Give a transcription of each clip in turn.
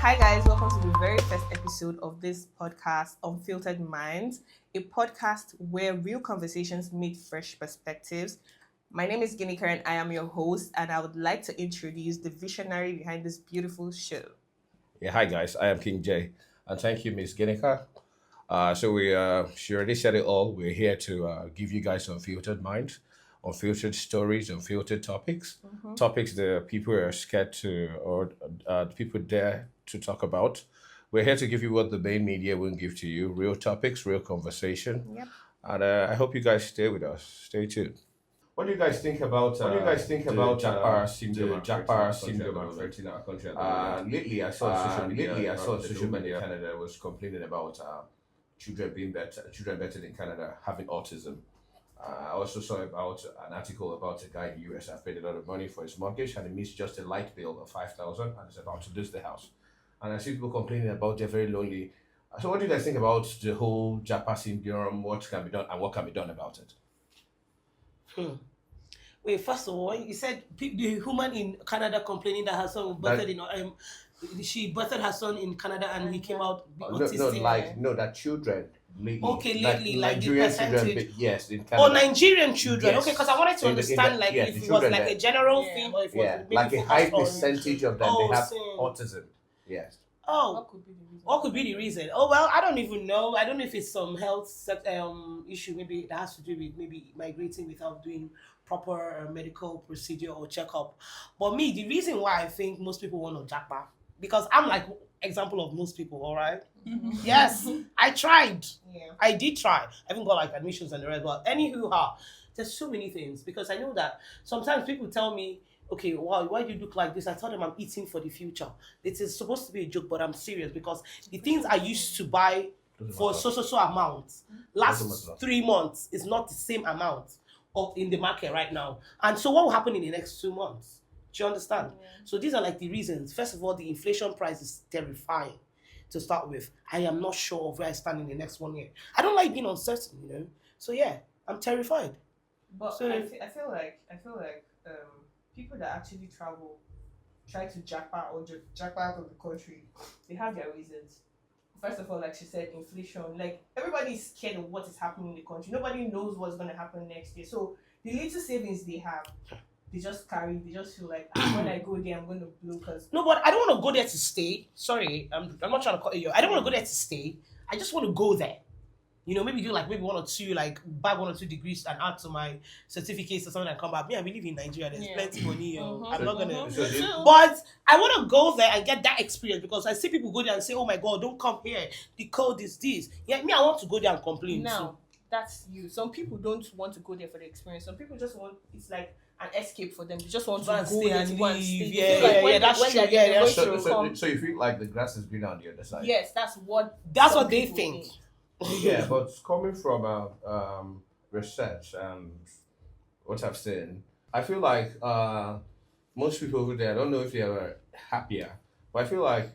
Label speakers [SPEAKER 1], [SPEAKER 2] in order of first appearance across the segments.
[SPEAKER 1] Hi guys, welcome to the very first episode of this podcast, Unfiltered Minds, a podcast where real conversations meet fresh perspectives. My name is Guinea Karen, I am your host, and I would like to introduce the visionary behind this beautiful show.
[SPEAKER 2] Yeah, hi guys, I am King J, and thank you, Miss Ginika. She already said it all. We're here to give you guys unfiltered minds, unfiltered stories, unfiltered topics, topics that people are scared to or people dare to talk about. We're here to give you what the main media won't give to you: real topics, real conversation,
[SPEAKER 1] Yep.
[SPEAKER 2] and I hope you guys stay with us. Stay tuned. What do you guys think about? What do you guys think about JAPA syndrome? JAPA syndrome affecting our country. Lately, I saw on social media. Canada was complaining about children better in Canada having autism. I also saw about an article about a guy in the US that paid a lot of money for his mortgage and he missed just a light bill of 5,000 and is about to lose the house. And I see people complaining about they're very lonely. So, what do you guys think about the whole JAPA syndrome? What can be done and what can be done about it?
[SPEAKER 3] Wait, first of all, you said the woman in Canada complaining that her son birthed she birthed her son in Canada and he came out autistic.
[SPEAKER 2] That children.
[SPEAKER 3] Lately, the
[SPEAKER 2] Nigerian
[SPEAKER 3] percentage.
[SPEAKER 2] children, yes, in Canada.
[SPEAKER 3] Nigerian children.
[SPEAKER 2] Yes.
[SPEAKER 3] Okay, because I wanted to understand if it was like a general thing or if it was maybe
[SPEAKER 2] like a high
[SPEAKER 3] focused on-
[SPEAKER 2] percentage of them they have
[SPEAKER 3] same.
[SPEAKER 2] autism. Yes.
[SPEAKER 3] Oh, what could be the reason? Oh well, I don't even know. I don't know if it's some health issue. Maybe that has to do with maybe migrating without doing proper medical procedure or checkup. But me, the reason why I think most people want to JAPA, because I'm like example of most people. All right. Yes, I tried.
[SPEAKER 1] Yeah.
[SPEAKER 3] I did try. I even got like admissions and the rest. But anywho, there's so many things because I know that sometimes people tell me, okay, wow, why do you look like this? I tell them I'm eating for the future. It is supposed to be a joke, but I'm serious because the things I used to buy for so amount last 3 months is not the same amount of in the market right now. And so what will happen in the next 2 months? Do you understand?
[SPEAKER 1] Yeah.
[SPEAKER 3] So these are like the reasons. First of all, the inflation price is terrifying to start with. I am not sure of where I stand in the next 1 year. I don't like being uncertain, you know. So yeah, I'm terrified.
[SPEAKER 1] But
[SPEAKER 3] So-
[SPEAKER 1] I feel like people that actually try to JAPA or JAPA out of the country, they have their reasons. First of all, like she said, inflation. Like everybody is scared of what is happening in the country. Nobody knows what's going to happen next year. So the little savings they have, they just feel like when I go there, I'm going to blow. Cause
[SPEAKER 3] No, but I don't want to go there to stay. Sorry, I'm not trying to cut you. I don't want to go there to stay. I just want to go there. You know, maybe do like maybe 1 or 2, like buy 1 or 2 degrees and add to my certificates or something and come back. Me, I believe in Nigeria. There's plenty of money. I'm not gonna. But I want to go there and get that experience because I see people go there and say, "Oh my God, don't come here. The code is this." Yeah, me, I want to go there and complain.
[SPEAKER 4] Now, that's you. Some people don't want to go there for the experience. Some people just want, it's like an escape for them. They just want to go
[SPEAKER 3] stay
[SPEAKER 4] there
[SPEAKER 3] and
[SPEAKER 4] to go and
[SPEAKER 3] leave.
[SPEAKER 4] stay. They feel like
[SPEAKER 3] That's
[SPEAKER 4] when
[SPEAKER 3] true.
[SPEAKER 4] they're
[SPEAKER 3] Yeah,
[SPEAKER 4] going
[SPEAKER 3] that's
[SPEAKER 4] to
[SPEAKER 3] true.
[SPEAKER 4] come-
[SPEAKER 2] So you feel like the grass is greener on the other side?
[SPEAKER 4] Yes, that's what
[SPEAKER 3] That's
[SPEAKER 4] some
[SPEAKER 3] what they
[SPEAKER 4] people
[SPEAKER 3] think.
[SPEAKER 2] Yeah, but coming from research and what I've seen, I feel like most people over there, I don't know if they are happier, but I feel like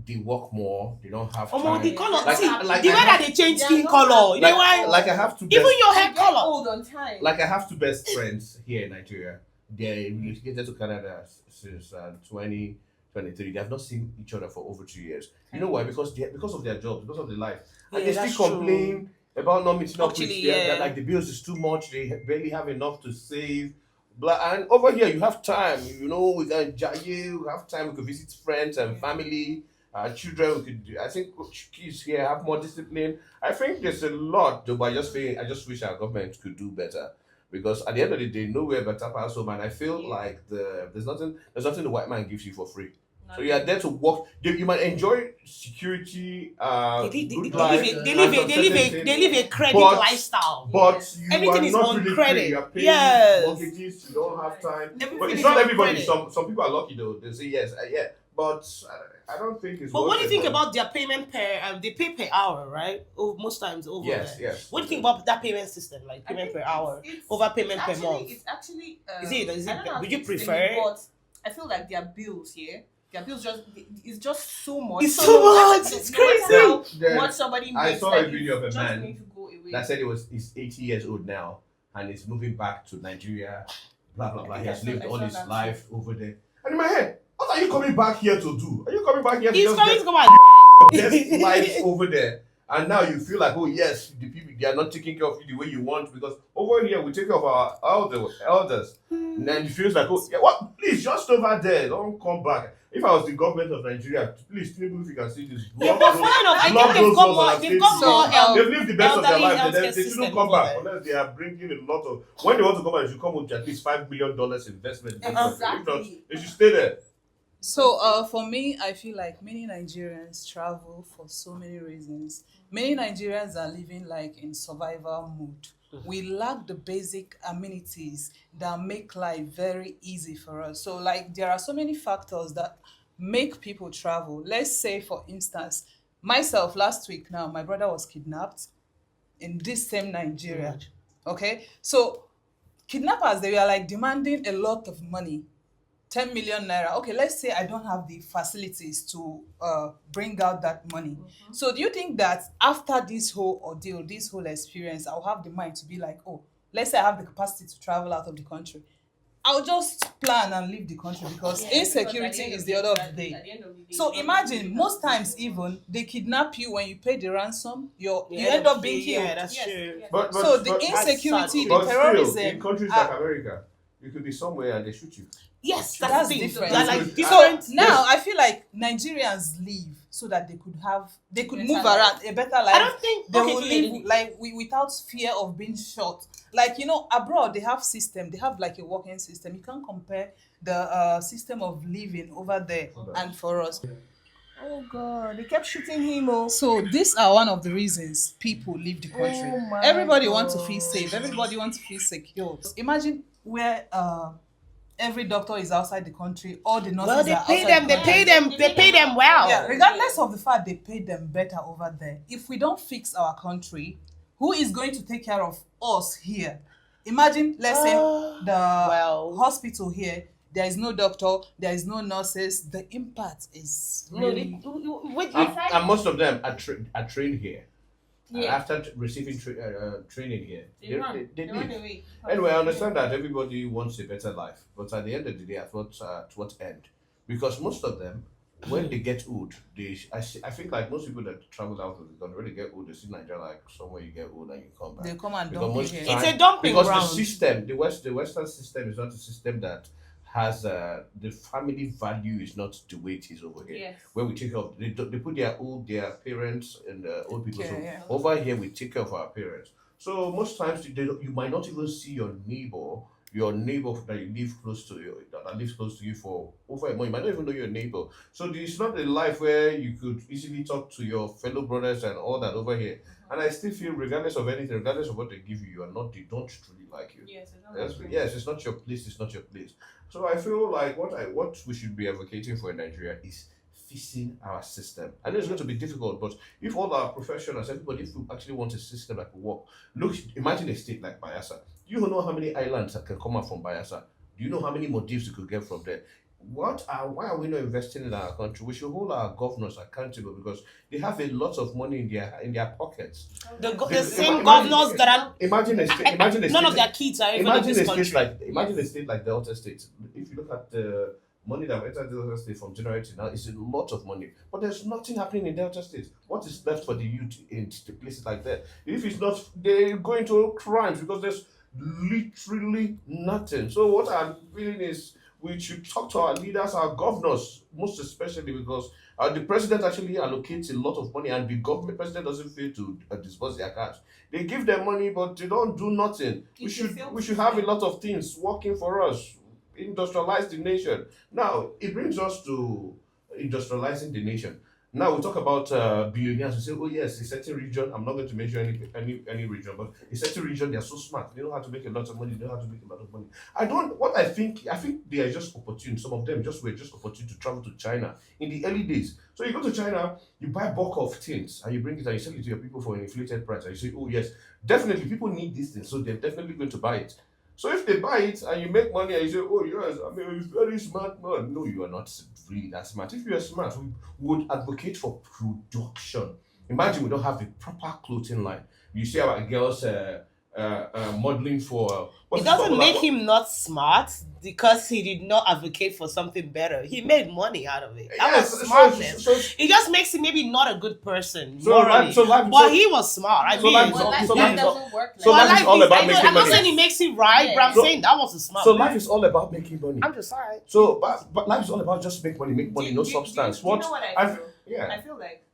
[SPEAKER 2] they work more. They don't have time.
[SPEAKER 3] The color.
[SPEAKER 2] Like-
[SPEAKER 3] See,
[SPEAKER 2] like
[SPEAKER 3] the
[SPEAKER 2] I
[SPEAKER 3] way
[SPEAKER 2] have-
[SPEAKER 3] that they change
[SPEAKER 4] They are
[SPEAKER 3] skin
[SPEAKER 4] not
[SPEAKER 3] color. You know why?
[SPEAKER 2] Like I have to
[SPEAKER 3] Even your hair
[SPEAKER 4] They get
[SPEAKER 3] color.
[SPEAKER 4] old on time.
[SPEAKER 2] Like I have 2 best friends here in Nigeria. They relocated to Canada since 2023. They have not seen each other for over 2 years. You know why? Because of their jobs, because of their life. And
[SPEAKER 3] Yeah,
[SPEAKER 2] they
[SPEAKER 3] that's
[SPEAKER 2] still complain about not meeting up with
[SPEAKER 3] Actually,
[SPEAKER 2] them. That, like the bills is too much. They barely have enough to save. Blah. And over here, you have time. You know, we can you have time. We could visit friends and family. Children, we could. I think kids here have more discipline. I think there's a lot, though. But I just wish our government could do better. Because at the end of the day, nowhere better pass home, and I feel like there's nothing the white man gives you for free. So you are there to work. You might enjoy security, good life,
[SPEAKER 3] They live a credit
[SPEAKER 2] But-
[SPEAKER 3] lifestyle.
[SPEAKER 2] but you
[SPEAKER 3] Everything
[SPEAKER 2] are
[SPEAKER 3] is
[SPEAKER 2] not
[SPEAKER 3] on
[SPEAKER 2] really
[SPEAKER 3] credit.
[SPEAKER 2] free. You are paying
[SPEAKER 3] Yes.
[SPEAKER 2] mortgages. You don't have time.
[SPEAKER 3] Everything
[SPEAKER 2] But it's
[SPEAKER 3] is
[SPEAKER 2] not
[SPEAKER 3] on
[SPEAKER 2] everybody.
[SPEAKER 3] credit.
[SPEAKER 2] Some people are lucky though. They say yes, yeah. But I don't think it's.
[SPEAKER 3] But what do you
[SPEAKER 2] worth
[SPEAKER 3] think
[SPEAKER 2] it,
[SPEAKER 3] about their payment per? They pay per hour, right? Most times over
[SPEAKER 2] Yes,
[SPEAKER 3] there.
[SPEAKER 2] yes.
[SPEAKER 3] What do you think about that payment system, like
[SPEAKER 4] I
[SPEAKER 3] payment
[SPEAKER 4] think
[SPEAKER 3] per hour,
[SPEAKER 4] it's
[SPEAKER 3] over payment per
[SPEAKER 4] actually,
[SPEAKER 3] month?
[SPEAKER 4] It's actually.
[SPEAKER 3] Is it-
[SPEAKER 4] I don't know how
[SPEAKER 3] would
[SPEAKER 4] to
[SPEAKER 3] you
[SPEAKER 4] explain
[SPEAKER 3] prefer
[SPEAKER 4] it,
[SPEAKER 3] it?
[SPEAKER 4] But I feel like their bills here. Their bills it's just so much.
[SPEAKER 3] It's
[SPEAKER 4] So
[SPEAKER 3] too
[SPEAKER 4] no
[SPEAKER 3] much.
[SPEAKER 4] matter-
[SPEAKER 3] It's
[SPEAKER 4] no matter
[SPEAKER 3] crazy.
[SPEAKER 4] how
[SPEAKER 2] Then
[SPEAKER 4] much somebody
[SPEAKER 2] I
[SPEAKER 4] makes,
[SPEAKER 2] saw
[SPEAKER 4] like,
[SPEAKER 2] a video of a
[SPEAKER 4] it's
[SPEAKER 2] man
[SPEAKER 4] just need to go away.
[SPEAKER 2] that said he's 80 years old now and he's moving back to Nigeria. Blah blah blah.
[SPEAKER 4] I
[SPEAKER 2] He has
[SPEAKER 4] think I
[SPEAKER 2] lived
[SPEAKER 4] saw
[SPEAKER 2] all his
[SPEAKER 4] that
[SPEAKER 2] life over there. And in my head, What are you coming back here to do? Are you coming back here to
[SPEAKER 3] He's
[SPEAKER 2] just
[SPEAKER 3] coming
[SPEAKER 2] get
[SPEAKER 3] to come and
[SPEAKER 2] best life over there? And now you feel like, oh yes, the people, they are not taking care of you the way you want, because over here we take care of our elders. And then it feels like, oh yeah, what? Please just over there, don't come back. If I was the government of Nigeria, please, people, if you can see this,
[SPEAKER 3] Yeah, but funny enough, I think they've got more. They've got more.
[SPEAKER 2] they've lived the best of their
[SPEAKER 3] elderly
[SPEAKER 2] life. They
[SPEAKER 3] healthcare
[SPEAKER 2] shouldn't
[SPEAKER 3] system
[SPEAKER 2] come
[SPEAKER 3] over
[SPEAKER 2] back
[SPEAKER 3] there.
[SPEAKER 2] unless they are bringing a lot of. When they want to come back, they should come with at least $5 million investment. If not, they should stay there.
[SPEAKER 5] So, for me, I feel like many Nigerians travel for so many reasons. Many Nigerians are living like in survival mode. We lack the basic amenities that make life very easy for us. So, like, there are so many factors that make people travel. Let's say, for instance, myself last week now, my brother was kidnapped in this same Nigeria. Okay, so kidnappers, they were like demanding a lot of money. 10 million naira. Okay, let's say I don't have the facilities to bring out that money. So do you think that after this whole ordeal, this whole experience, I'll have the mind to be like, oh, let's say I have the capacity to travel out of the country, I'll just plan and leave the country, because insecurity is the order of the day. So imagine, most times even, they kidnap you. When you pay the ransom, you end up being killed.
[SPEAKER 3] Yeah, that's true.
[SPEAKER 5] So the insecurity, the
[SPEAKER 2] But
[SPEAKER 5] terrorism,
[SPEAKER 2] still, in countries like America, you could be somewhere and they shoot you.
[SPEAKER 3] Yes,
[SPEAKER 5] that's
[SPEAKER 3] the thing.
[SPEAKER 5] different.
[SPEAKER 3] They're like
[SPEAKER 2] So
[SPEAKER 3] different.
[SPEAKER 5] now I feel like Nigerians leave so that they could move around a better life.
[SPEAKER 3] I don't think
[SPEAKER 5] They will live like without fear of being shot. Like, abroad they have system. They have like a working system. You can't compare the system of living over there and for us.
[SPEAKER 1] Oh God, they kept shooting him. Oh.
[SPEAKER 5] So these are one of the reasons people leave the country.
[SPEAKER 1] Oh my
[SPEAKER 5] Everybody wants to
[SPEAKER 1] God.
[SPEAKER 5] feel safe. Everybody wants to feel secure. Imagine where every doctor is outside the country. All the nurses
[SPEAKER 3] Well, they
[SPEAKER 5] are
[SPEAKER 3] pay
[SPEAKER 5] outside
[SPEAKER 3] them.
[SPEAKER 5] the
[SPEAKER 3] They
[SPEAKER 5] country.
[SPEAKER 3] pay them well.
[SPEAKER 5] Yeah, regardless of the fact they pay them better over there. If we don't fix our country, who is going to take care of us here? Imagine, let's say the hospital here, there is no doctor, there is no nurses. The impact is really...
[SPEAKER 2] And most of them are trained here. After receiving training here, they leave.
[SPEAKER 1] away.
[SPEAKER 2] Anyway, I understand that everybody wants a better life, but at the end of the day, at what end? Because most of them, when they get old, I think like most people that travel out of the country, when they get old, they see Nigeria like somewhere you get old and you come back.
[SPEAKER 5] They come and
[SPEAKER 2] Because
[SPEAKER 5] dump you
[SPEAKER 2] most
[SPEAKER 5] here.
[SPEAKER 2] time-
[SPEAKER 3] It's a dumping
[SPEAKER 2] because
[SPEAKER 3] ground.
[SPEAKER 2] the system, the Western system is not a system that has the family value is not the way it is over here.
[SPEAKER 1] Yes.
[SPEAKER 2] Where we take care of, they put their parents and old people.
[SPEAKER 5] Okay,
[SPEAKER 2] So
[SPEAKER 5] yeah.
[SPEAKER 2] over here we take care of our parents. So most times you might not even see your neighbor that you live close to you, that lives close to you for over a month. You might not even know your neighbor. So it's not a life where you could easily talk to your fellow brothers and all that over here. And I still feel, regardless of anything, regardless of what they give you, they don't truly like you.
[SPEAKER 1] Yes,
[SPEAKER 2] Yes, it's not your place. It's not your place. So I feel like what we should be advocating for in Nigeria is fixing our system. I know it's going to be difficult, but if all our professionals, everybody, if we actually want a system that will work, imagine a state like Bayelsa. Do you know how many islands that can come out from Bayelsa? Do you know how many motifs you could get from there? Why are we not investing in our country? We should hold our governors accountable, because they have a lot of money in their pockets.
[SPEAKER 3] The same governors that are
[SPEAKER 2] Imagine a state.
[SPEAKER 3] none of their kids are even in
[SPEAKER 2] Imagine
[SPEAKER 3] this
[SPEAKER 2] a state
[SPEAKER 3] country.
[SPEAKER 2] imagine a state like Delta State. If you look at the money that entered Delta State from January to now, it's a lot of money. But there's nothing happening in Delta State. What is left for the youth in the places like that? If it's not, they go into crimes because there's literally nothing. So what I'm feeling is we should talk to our leaders, our governors, most especially because the president actually allocates a lot of money, and the government president doesn't fail to disburse their cash. They give them money, but they don't do nothing. We should have a lot of things working for us, industrialize the nation. Now it brings us to industrializing the nation. Now we talk about billionaires. We say, oh yes, a certain region. I'm not going to mention any region, but a certain region, they are so smart. They know how to make a lot of money. They know how to make a lot of money. I think they are just opportune. Some of them were just opportune to travel to China in the early days. So you go to China, you buy bulk of things, and you bring it and you sell it to your people for an inflated price. And you say, oh yes, definitely people need these things, so they're definitely going to buy it. So if they buy it and you make money and you say, oh yes, I mean, you're very smart man. No, you are not really that smart. If you are smart, we would advocate for production. Imagine we don't have a proper clothing line. You see our girls modeling for.
[SPEAKER 3] It doesn't make him not smart because he did not advocate for something better. He made money out of it. That was smartness. It just makes him maybe not a good person. But he was smart.
[SPEAKER 4] Life doesn't work like
[SPEAKER 2] life is all about making money.
[SPEAKER 3] I'm not saying he makes it right, but I'm saying that was a smart.
[SPEAKER 2] So life is all about making money.
[SPEAKER 3] I'm just sorry.
[SPEAKER 2] So, but life is all about just make money, no substance.
[SPEAKER 1] You know what I feel?
[SPEAKER 2] Yeah.
[SPEAKER 1] I feel like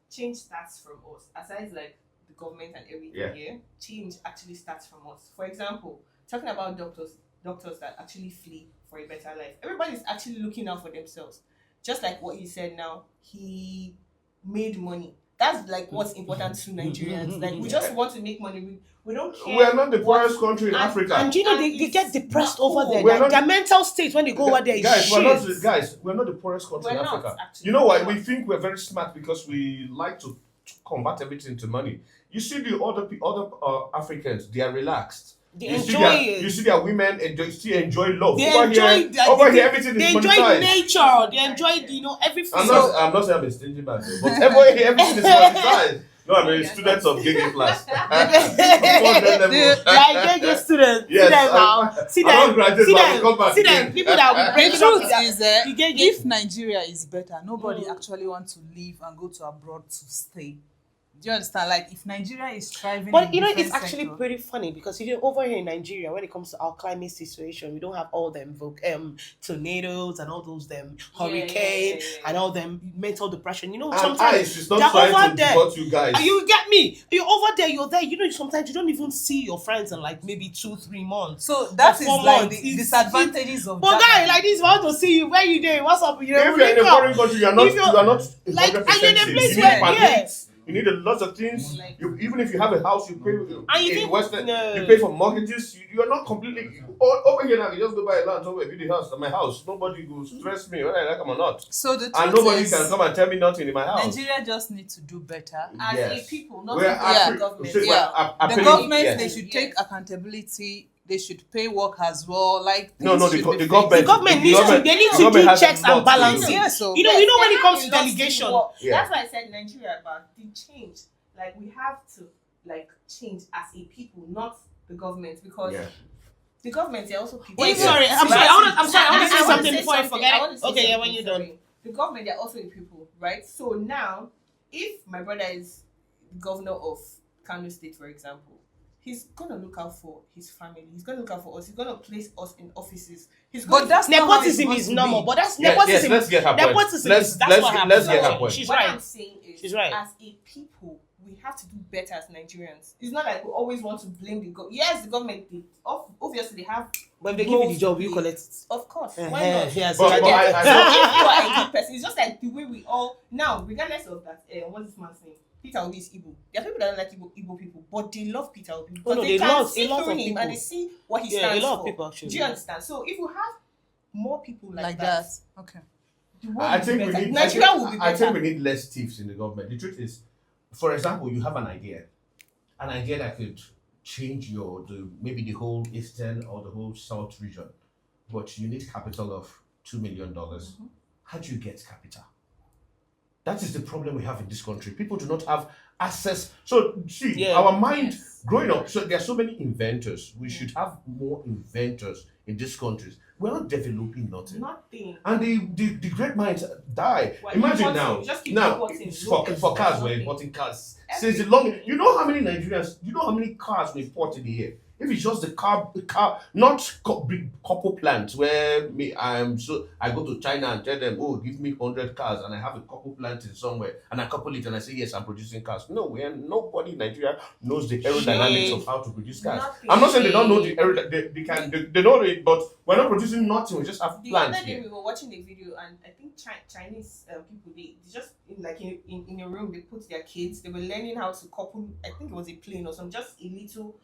[SPEAKER 1] change starts from us. Aside like the government and everything, change actually starts from us. For example, talking about doctors that actually flee for a better life. Everybody's actually looking out for themselves. Just like what he said now, he made money. That's like what's important to Nigerians. Like we just want to make money. We don't care.
[SPEAKER 2] We're not the poorest country in Africa.
[SPEAKER 3] And you know they get depressed over there. Their mental state when they go over there is shit.
[SPEAKER 2] We're not the poorest country in
[SPEAKER 1] We're
[SPEAKER 2] Africa.
[SPEAKER 1] not, actually.
[SPEAKER 2] You know why? We think we're very smart because we like to convert everything to money. You see the other Africans, they are relaxed.
[SPEAKER 3] They enjoy it.
[SPEAKER 2] You see their women still enjoy love.
[SPEAKER 3] They
[SPEAKER 2] over here, everything
[SPEAKER 3] they
[SPEAKER 2] is
[SPEAKER 3] enjoy
[SPEAKER 2] monetized.
[SPEAKER 3] nature. They enjoy, everything.
[SPEAKER 2] I'm not saying I'm a stingy man, though, but over here, everything is monetized. No, I mean students of Gege class.
[SPEAKER 3] Like students.
[SPEAKER 2] Yes,
[SPEAKER 3] see them.
[SPEAKER 2] See them.
[SPEAKER 3] People that will bring
[SPEAKER 5] The
[SPEAKER 3] it up.
[SPEAKER 5] truth is if Nigeria is better, nobody actually wants to leave and go to abroad to stay. Do you understand? Like, if Nigeria is thriving,
[SPEAKER 3] but
[SPEAKER 5] in
[SPEAKER 3] it's
[SPEAKER 5] different
[SPEAKER 3] actually
[SPEAKER 5] sector,
[SPEAKER 3] pretty funny because over here in Nigeria, when it comes to our climate situation, we don't have all them tornadoes and all those hurricane and all them mental depression. Sometimes
[SPEAKER 2] it's not trying to deport you guys.
[SPEAKER 3] And you get me? You're over there. You're there. Sometimes you don't even see your friends in like maybe 2-3 months.
[SPEAKER 5] So that is like
[SPEAKER 3] months.
[SPEAKER 5] the disadvantages of.
[SPEAKER 3] But guy, like this, I want to see you. Where you doing? What's up?
[SPEAKER 2] If you're in a foreign country, you are not
[SPEAKER 3] like, and you're in a place
[SPEAKER 2] where you need a lot of things. Even if you have a house, you pay. You pay for mortgages. You are not completely over here now. You just go buy a land somewhere, build a house. At my house, nobody will stress me whether I like them or not.
[SPEAKER 5] So the truth
[SPEAKER 2] and nobody can come and tell me nothing in my house.
[SPEAKER 5] Nigeria just needs to do better
[SPEAKER 1] as a people, not
[SPEAKER 5] the
[SPEAKER 1] government.
[SPEAKER 5] The government they should take accountability. They should pay work as well. Like
[SPEAKER 2] the government
[SPEAKER 3] needs to do checks and balances.
[SPEAKER 5] Yeah, so
[SPEAKER 3] when it comes to delegation,
[SPEAKER 1] that's why I said Nigeria about the change. Like we have to change as a people, not the government, because the government they're also people.
[SPEAKER 3] Wait, sorry. I'm sorry. I want to say something before I forget. Okay, when you're done.
[SPEAKER 1] The government they're also a people, right? So now, if my brother is governor of Kano State, for example, he's gonna look out for his family. He's gonna look out for us. He's gonna place us in offices.
[SPEAKER 3] But that's nepotism is normal. But that's nepotism.
[SPEAKER 2] Let's get her point.
[SPEAKER 3] That's what happens.
[SPEAKER 2] Let's get her point.
[SPEAKER 1] What I'm saying is, as a people, we have to do better as Nigerians. It's not like we always want to blame the government. Yes, the government did. Obviously, they have.
[SPEAKER 3] But if they give you the job, you collect it.
[SPEAKER 1] Of course. Why not?
[SPEAKER 3] Yes.
[SPEAKER 1] So if you are a good person, it's just like the way we all now, regardless of that. What's this man's name? Peter Obi is Igbo. There are people that don't like Igbo people, but they love Peter Obi because they can see through him and they see what he stands
[SPEAKER 3] a lot
[SPEAKER 1] for.
[SPEAKER 3] of people actually.
[SPEAKER 1] Do you understand? So if you have more people like that,
[SPEAKER 5] okay.
[SPEAKER 2] I think we need less thieves in the government. The truth is, for example, you have an idea that could change maybe the whole eastern or the whole south region, but you need capital of $2 million. How do you get capital? That is the problem we have in this country. People do not have access. So, our mind growing up, so there are so many inventors. We should have more inventors in these countries. We're not developing nothing. And the great minds die. Imagine now for cars, we're importing cars. Since the long, you know how many cars we import in a year? If it's just the car, not big couple plants where I go to China and tell them, oh, give me 100 cars, and I have a couple plants in somewhere, and I couple it and I say, yes, I'm producing cars. No, nobody in Nigeria knows the aerodynamics of how to produce cars. I'm not saying they don't know the aerodynamics, they know it, but we're not producing nothing. We just have plants.
[SPEAKER 1] The other day we were watching a video, and I think Chinese people, they just in a room, they put their kids. They were learning how to couple. I think it was a plane or something, just a little.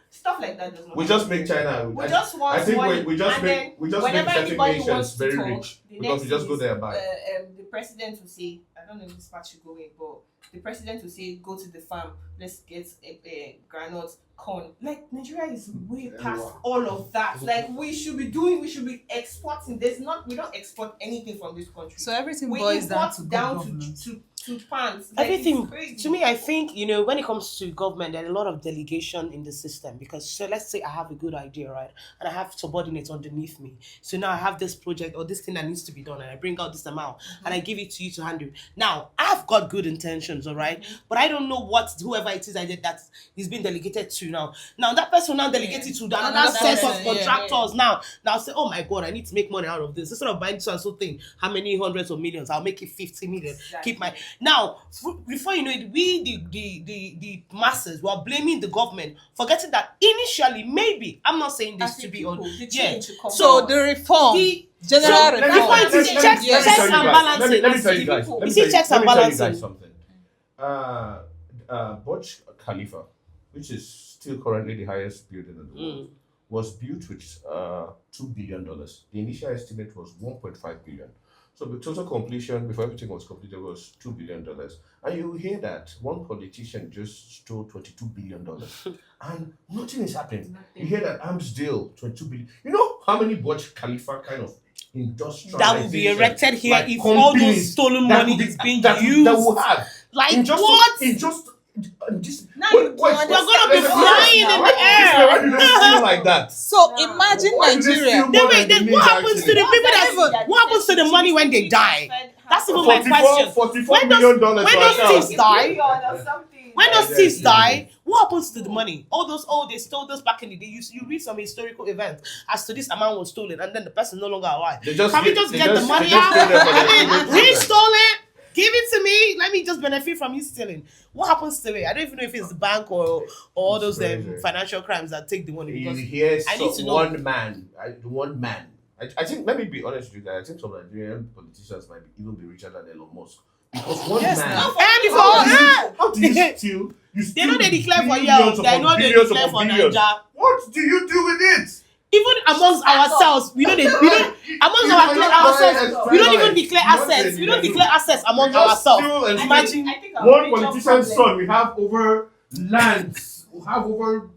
[SPEAKER 1] Stuff like that does not.
[SPEAKER 2] We just make China.
[SPEAKER 1] We just want.
[SPEAKER 2] I think
[SPEAKER 1] money.
[SPEAKER 2] we just make certain nations very rich because we just go there and buy.
[SPEAKER 1] The president will say, don't know if this part should go in, but the president will say, go to the farm, let's get a granite, corn. Like, Nigeria is way past all of that. Like, we should be exporting. We don't export anything from this country.
[SPEAKER 5] So everything
[SPEAKER 1] We
[SPEAKER 5] boils down
[SPEAKER 1] import
[SPEAKER 5] to
[SPEAKER 1] down
[SPEAKER 5] government.
[SPEAKER 1] to pants. Like,
[SPEAKER 3] Everything,
[SPEAKER 1] it's crazy.
[SPEAKER 3] to me, I think, when it comes to government, there's a lot of delegation in the system. Because, so let's say I have a good idea, right? And I have subordinates underneath me. So now I have this project or this thing that needs to be done, and I bring out this amount and I give it to you to handle. Now, I've got good intentions, all right? But I don't know what whoever it is I did that is being delegated to now. Now, that person will now delegate it to another
[SPEAKER 5] Another
[SPEAKER 3] set of
[SPEAKER 5] person,
[SPEAKER 3] contractors now. Now, say, oh my God, I need to make money out of this. Instead of buying so and so thing, how many hundreds of millions? I'll make it 50 million.
[SPEAKER 1] Exactly.
[SPEAKER 3] Keep my... Now, before you know it, we, the masses, were blaming the government, forgetting that initially, maybe, I'm not saying this
[SPEAKER 1] As
[SPEAKER 3] to
[SPEAKER 1] a
[SPEAKER 3] be
[SPEAKER 1] people,
[SPEAKER 3] on...
[SPEAKER 1] the
[SPEAKER 3] Yeah.
[SPEAKER 1] change should come
[SPEAKER 5] So
[SPEAKER 1] from
[SPEAKER 5] the
[SPEAKER 1] us.
[SPEAKER 5] reform, general
[SPEAKER 3] So,
[SPEAKER 5] reform.
[SPEAKER 3] before it is checks
[SPEAKER 5] Yes.
[SPEAKER 3] and
[SPEAKER 2] Let
[SPEAKER 3] balances.
[SPEAKER 2] me tell you guys.
[SPEAKER 3] You see checks and
[SPEAKER 2] Let me tell you
[SPEAKER 3] balances.
[SPEAKER 2] guys something. Burj Khalifa, which is still currently the highest building in the world, was built with $2 billion. The initial estimate was 1.5 billion. So the total completion, before everything was completed, was $2 billion. And you hear that one politician just stole $22 billion. And nothing is happening. You hear that arms deal, $22 billion. You know how many Burj Khalifa kind of industrial
[SPEAKER 3] That will be erected here if all those stolen money is being used.
[SPEAKER 2] That will have.
[SPEAKER 3] Like,
[SPEAKER 2] In just,
[SPEAKER 3] what?
[SPEAKER 2] In just this.
[SPEAKER 1] Now you
[SPEAKER 3] We're gonna be flying in the
[SPEAKER 2] Why do they
[SPEAKER 3] air.
[SPEAKER 2] feel like that?
[SPEAKER 5] So
[SPEAKER 1] No.
[SPEAKER 5] imagine
[SPEAKER 2] Why do they
[SPEAKER 5] Nigeria.
[SPEAKER 2] steal more
[SPEAKER 3] Wait,
[SPEAKER 2] than
[SPEAKER 3] then
[SPEAKER 2] they
[SPEAKER 3] what
[SPEAKER 2] need,
[SPEAKER 3] happens to the
[SPEAKER 2] actually?
[SPEAKER 3] people that... What happens to the money when they die? That's even my question.
[SPEAKER 2] $44 million
[SPEAKER 3] when
[SPEAKER 2] for
[SPEAKER 3] those
[SPEAKER 2] ourselves.
[SPEAKER 3] thieves die,
[SPEAKER 1] Or something.
[SPEAKER 3] when those
[SPEAKER 2] Yeah,
[SPEAKER 3] thieves
[SPEAKER 2] yeah,
[SPEAKER 3] die, what happens to the money? All those, they stole those back in the day. You read some historical events as to this amount was stolen, and then the person no longer alive.
[SPEAKER 2] They just
[SPEAKER 3] Can we
[SPEAKER 2] get-
[SPEAKER 3] just
[SPEAKER 2] they
[SPEAKER 3] get the
[SPEAKER 2] just-
[SPEAKER 3] money
[SPEAKER 2] they just
[SPEAKER 3] out?
[SPEAKER 2] stay there for
[SPEAKER 3] I
[SPEAKER 2] the-
[SPEAKER 3] mean, he stole it. Give it to me. Let me just benefit from you stealing. What happens to it? I don't even know if it's the bank or all
[SPEAKER 2] It's
[SPEAKER 3] those
[SPEAKER 2] crazy.
[SPEAKER 3] financial crimes that take the money.
[SPEAKER 2] You
[SPEAKER 3] Because
[SPEAKER 2] hear
[SPEAKER 3] I need to know.
[SPEAKER 2] one man. I think, let me be honest with you guys, I think some Nigerian politicians might even be richer than Elon Musk. Because one
[SPEAKER 5] Yes,
[SPEAKER 2] man.
[SPEAKER 5] now.
[SPEAKER 3] And before,
[SPEAKER 2] How do you steal?
[SPEAKER 3] they know they declare for
[SPEAKER 2] billions
[SPEAKER 3] you. They
[SPEAKER 2] upon
[SPEAKER 3] know they
[SPEAKER 2] billions
[SPEAKER 3] declare
[SPEAKER 2] upon
[SPEAKER 3] for
[SPEAKER 2] billions.
[SPEAKER 3] Nigeria.
[SPEAKER 2] What do you do with it?
[SPEAKER 3] Even amongst ourselves, we don't amongst ourselves, we don't even declare assets. We don't declare assets amongst ourselves. Imagine.
[SPEAKER 1] I think our
[SPEAKER 2] One
[SPEAKER 1] major
[SPEAKER 2] politician's
[SPEAKER 1] problem-
[SPEAKER 2] son, we have over lands. We have over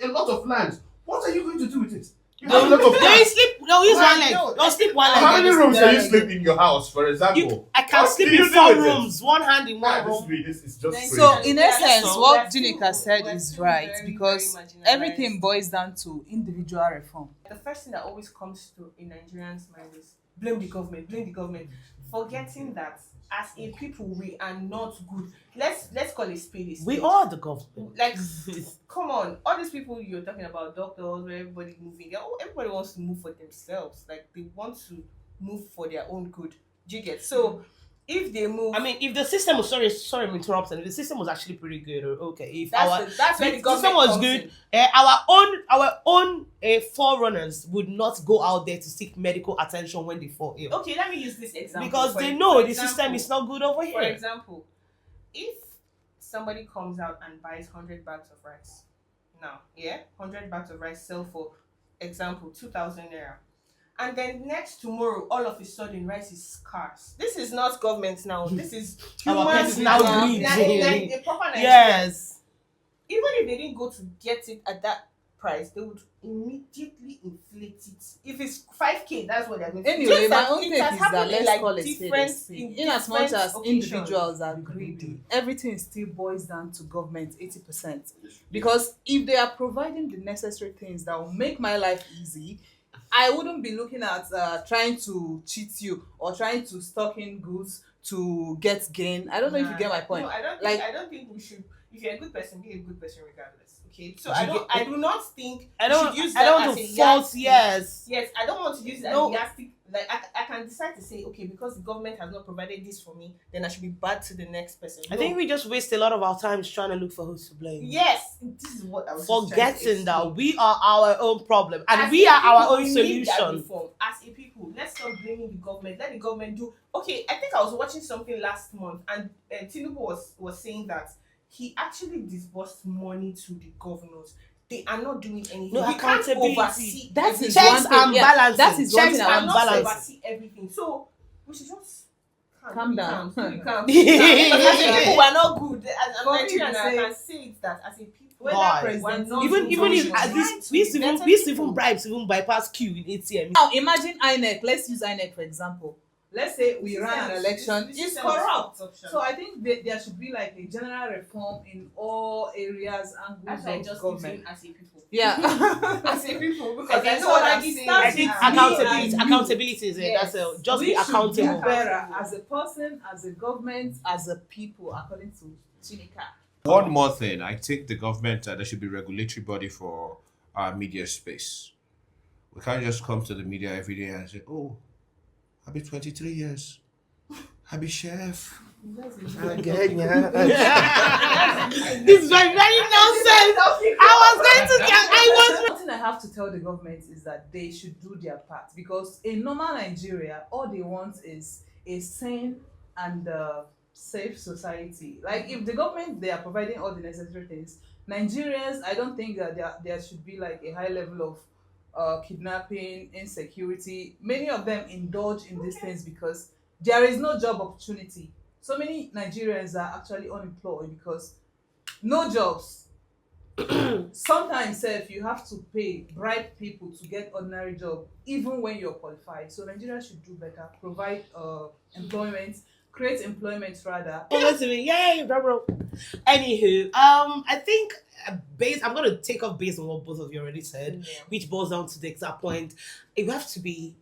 [SPEAKER 2] a lot of lands. What are you going to do with it? You have a lot of
[SPEAKER 3] They'll
[SPEAKER 2] lands.
[SPEAKER 3] sleep. They'll use one leg.
[SPEAKER 1] No,
[SPEAKER 3] They'll sleep one leg.
[SPEAKER 2] How many rooms can you
[SPEAKER 3] They'll
[SPEAKER 2] sleep in your house, for example?
[SPEAKER 3] I can
[SPEAKER 2] What
[SPEAKER 3] sleep
[SPEAKER 2] do you
[SPEAKER 3] in
[SPEAKER 2] do
[SPEAKER 3] 4
[SPEAKER 2] with it?
[SPEAKER 3] rooms, one hand in one room.
[SPEAKER 2] This is just crazy.
[SPEAKER 5] So in
[SPEAKER 1] Yeah,
[SPEAKER 5] essence,
[SPEAKER 1] so
[SPEAKER 5] what
[SPEAKER 1] we're still-
[SPEAKER 5] Junica said
[SPEAKER 1] we're
[SPEAKER 5] is
[SPEAKER 1] still
[SPEAKER 5] right,
[SPEAKER 1] very,
[SPEAKER 5] because
[SPEAKER 1] very marginalized.
[SPEAKER 5] everything boils down to individual reform.
[SPEAKER 1] The first thing that always comes to a Nigerian's mind is blame the government, forgetting that as a people we are not good. Let's call it spade a spade.
[SPEAKER 3] We are the government.
[SPEAKER 1] Like, come on, all these people you're talking about, doctors, where everybody moving, everybody wants to move for themselves. Like, they want to move for their own good. Do you get? So if they move,
[SPEAKER 3] I mean, if the system was sorry, I'm interrupting. If the system was actually pretty good, or okay, if
[SPEAKER 1] that's where the
[SPEAKER 3] system
[SPEAKER 1] government
[SPEAKER 3] was
[SPEAKER 1] comes
[SPEAKER 3] good,
[SPEAKER 1] in.
[SPEAKER 3] our own forerunners would not go out there to seek medical attention when they fall ill,
[SPEAKER 1] Okay, let me use this example.
[SPEAKER 3] because they know the system is not good over
[SPEAKER 1] For
[SPEAKER 3] here.
[SPEAKER 1] example, if somebody comes out and buys 100 bags of rice, now, 100 bags of rice sell for example 2,000 naira, and then next tomorrow, all of a sudden, rice is scarce. This is not government now. This is
[SPEAKER 3] Our
[SPEAKER 1] humans
[SPEAKER 3] personal
[SPEAKER 1] now.
[SPEAKER 3] greed.
[SPEAKER 1] Like the proper Nigerian.
[SPEAKER 3] Yes.
[SPEAKER 1] Even if they didn't go to get it at that price, they would immediately inflate it. If it's 5K, that's what they're going to do.
[SPEAKER 5] Anyway,
[SPEAKER 1] Just
[SPEAKER 5] my
[SPEAKER 1] that
[SPEAKER 5] own
[SPEAKER 1] it
[SPEAKER 5] take
[SPEAKER 1] has
[SPEAKER 5] is that
[SPEAKER 1] happened in,
[SPEAKER 5] let's call it spade a
[SPEAKER 1] different-
[SPEAKER 5] spade.
[SPEAKER 1] in
[SPEAKER 5] In as much
[SPEAKER 1] different
[SPEAKER 5] as
[SPEAKER 1] occasions.
[SPEAKER 5] individuals are greedy, everything still boils down to government 80%. Because if they are providing the necessary things that will make my life easy, I wouldn't be looking at trying to cheat you or trying to stock in goods to get gain. I don't know if you get my point.
[SPEAKER 1] No, I don't think we should. If you're a good person, be a good person regardless. Okay, so I do not think
[SPEAKER 3] I
[SPEAKER 1] we
[SPEAKER 3] don't
[SPEAKER 1] should use
[SPEAKER 3] I don't
[SPEAKER 1] that
[SPEAKER 3] want
[SPEAKER 1] as
[SPEAKER 3] to
[SPEAKER 1] a
[SPEAKER 3] fault.
[SPEAKER 1] yardstick.
[SPEAKER 3] Yes.
[SPEAKER 1] Yes, I don't want to use it as
[SPEAKER 3] No.
[SPEAKER 1] a yardstick. Like I can decide to say, okay, because the government has not provided this for me, then I should be bad to the next person.
[SPEAKER 3] I
[SPEAKER 1] No.
[SPEAKER 3] think we just waste a lot of our time trying to look for who's to blame.
[SPEAKER 1] Yes, this is what I was just trying to
[SPEAKER 3] Forgetting that
[SPEAKER 1] explain.
[SPEAKER 3] we are our own problem and
[SPEAKER 1] As
[SPEAKER 3] we
[SPEAKER 1] a
[SPEAKER 3] are our
[SPEAKER 1] people,
[SPEAKER 3] own
[SPEAKER 1] we need that
[SPEAKER 3] solution.
[SPEAKER 1] reform. As a people, let's stop blaming the government. Let the government do. Okay, I think I was watching something last month, and Tinubu was saying that he actually disbursed money to the governors. They are not doing anything.
[SPEAKER 3] No
[SPEAKER 1] We can't
[SPEAKER 3] accountability.
[SPEAKER 1] oversee.
[SPEAKER 5] That is
[SPEAKER 1] everything.
[SPEAKER 3] Checks
[SPEAKER 5] one thing.
[SPEAKER 3] and
[SPEAKER 5] Yeah,
[SPEAKER 3] balances.
[SPEAKER 5] that is one
[SPEAKER 3] Checks
[SPEAKER 5] thing
[SPEAKER 1] We
[SPEAKER 5] I
[SPEAKER 3] and
[SPEAKER 5] want to
[SPEAKER 1] cannot
[SPEAKER 5] say.
[SPEAKER 3] balances.
[SPEAKER 1] oversee everything. So we should just
[SPEAKER 5] Calm down.
[SPEAKER 1] Calm.
[SPEAKER 3] Yeah.
[SPEAKER 1] People are not good. As
[SPEAKER 5] For me,
[SPEAKER 1] Nigerian,
[SPEAKER 5] I
[SPEAKER 1] I can say it that as a people.
[SPEAKER 3] God.
[SPEAKER 5] president,
[SPEAKER 3] Even if
[SPEAKER 1] Don't
[SPEAKER 3] at
[SPEAKER 1] you
[SPEAKER 3] least we used to even bribes even bypass queue in ATM.
[SPEAKER 5] Now imagine INEC. Let's use INEC for example. Let's say we
[SPEAKER 1] System-
[SPEAKER 5] ran an election.
[SPEAKER 1] this
[SPEAKER 5] It's
[SPEAKER 1] system is
[SPEAKER 5] corrupt.
[SPEAKER 1] fucked up,
[SPEAKER 5] So I think there should be like a general reform in all areas and
[SPEAKER 1] That's why I
[SPEAKER 5] groups
[SPEAKER 1] just
[SPEAKER 5] of
[SPEAKER 1] keep saying
[SPEAKER 5] government.
[SPEAKER 1] as a people.
[SPEAKER 5] Yeah.
[SPEAKER 1] As a people, because
[SPEAKER 5] I
[SPEAKER 1] I know
[SPEAKER 5] know
[SPEAKER 1] what
[SPEAKER 5] like
[SPEAKER 1] I'm
[SPEAKER 5] it
[SPEAKER 1] saying.
[SPEAKER 5] starts
[SPEAKER 3] I think
[SPEAKER 5] with
[SPEAKER 3] accountability.
[SPEAKER 5] me and
[SPEAKER 3] Accountability is it.
[SPEAKER 1] Yes.
[SPEAKER 3] That's just
[SPEAKER 5] we
[SPEAKER 3] be
[SPEAKER 5] should do
[SPEAKER 3] accountable.
[SPEAKER 5] better as a person, as a government, as a people, according to Chinika.
[SPEAKER 2] One more thing, I think the government, there should be regulatory body for our media space. We can't just come to the media every day and say, oh, I'll be 23 years. I'll be chef.
[SPEAKER 3] This is very nonsense.
[SPEAKER 5] One thing I have to tell the government is that they should do their part, because in normal Nigeria, all they want is a sane and safe society. Like if the government, they are providing all the necessary things, Nigerians, I don't think that there should be like a high level of kidnapping, insecurity. Many of them indulge in these things because there is no job opportunity. So many Nigerians are actually unemployed because no jobs. Sometimes if you have to bribe people to get ordinary job even when you're qualified. So Nigeria should do better, provide employment, create employment rather.
[SPEAKER 3] Yay, bro. Anywho, I think I'm gonna take off based on what both of you already said, which boils down to the exact point. It have to be,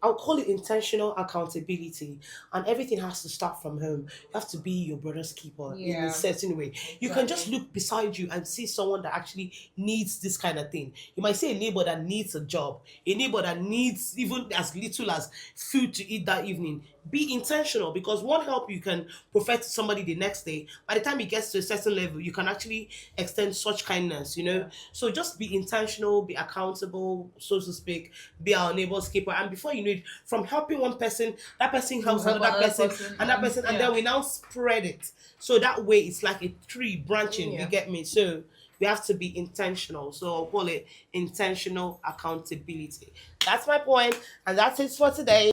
[SPEAKER 3] I'll call it intentional accountability, and everything has to start from home. You have to be your brother's keeper in a certain way. You can just look beside you and see someone that actually needs this kind of thing. You might see a neighbor that needs a job, a neighbor that needs even as little as food to eat that evening. Be intentional, because one help you can profess to somebody the next day, by the time it gets to a certain level, you can actually extend such kindness, you know. So just be intentional, be accountable, so to speak, be our neighbor's keeper. And before you know it, from helping one person, that person helps another person, and that person, and then we now spread it. So that way it's like a tree branching, you get me? So we have to be intentional. So I'll call it intentional accountability. That's my point, and that's it for today.